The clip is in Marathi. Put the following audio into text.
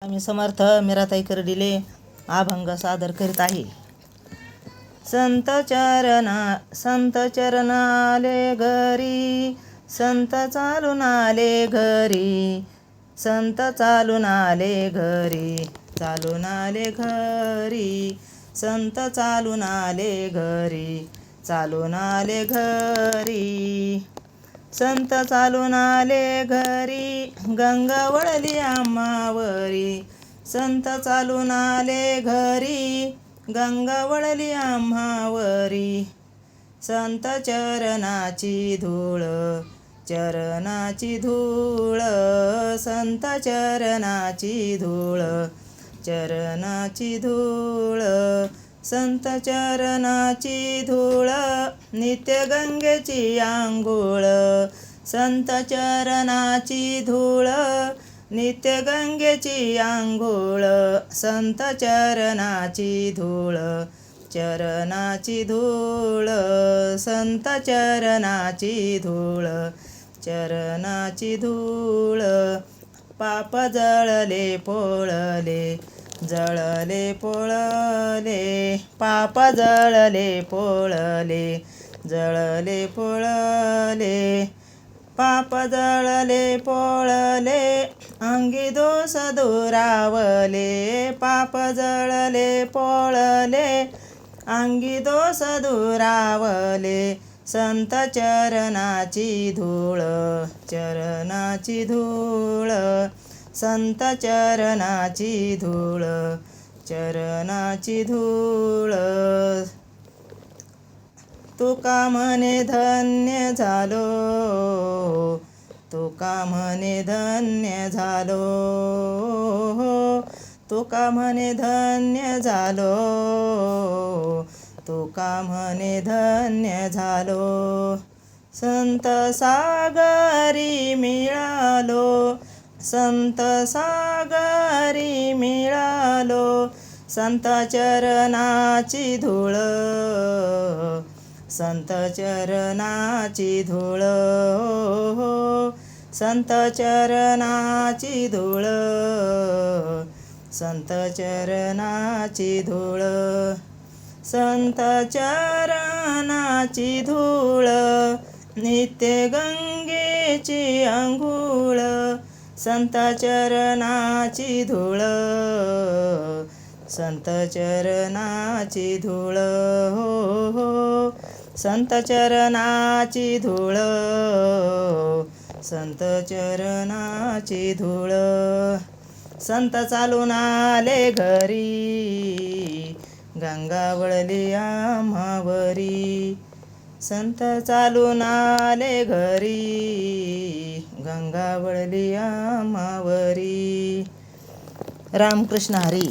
आम्ही समर्थ मीराताई कर्डिले अभंग सादर करीत आहे. संत चरणाले घरी, संत चालून आले घरी, संत चालून आले घरी, चालून आले घरी, संत चालून आले घरी, चालून आले घरी, संत चालून आले घरी, गंगा वळली आम्हावरी, संत चालून आले घरी, गंगा वळली आम्हावरी, संत चरणाची धूळ, चरणाची धूळ, संत चरणाची धूळ, चरणाची धूळ, संत चरणाची धूळ, नित्य गंगेची आंघोळ, संत चरणाची धूळ, नित्य गंगेची आंघोळ, संत चरणाची धूळ, चरणाची धूळ, संत चरणाची धूळ, चरणाची धूळ, पाप जळले पोळले, जळले पोळले, पाप जळले पोळले, जळले पोळले, पाप जळले पोळले, अंगी दोष दुरावले, पाप जळले पोळले, अंगी दोष दुरावले, संत चरणाची धूळ, चरणाची धूळ, संत चरणाची धूळ, चरणाची धूळ, तुका म्हणे धन्य झालो, तुका म्हणे धन्य झालो, तुका म्हणे धन्य झालो, तुका म्हणे धन्य झालो, संत सागरी मिळालो, संत सागरी मिळालो, संत चरणाची धूळ, संत चरणाची धूळ, संत चरणाची धूळ, संत चरणाची धूळ, संत चरणाची धूळ, नित्य गंगेची अंघोळ, संत चरणाची धूळ, संत चरणाची धूळ, संत चरणाची धूळ, संत चरणाची धूळ, संत चालून आले घरी, गंगा वळली आम्हावरी, संत चालून आले घरी, गंगा वळली आम्हावरी. रामकृष्ण हरी.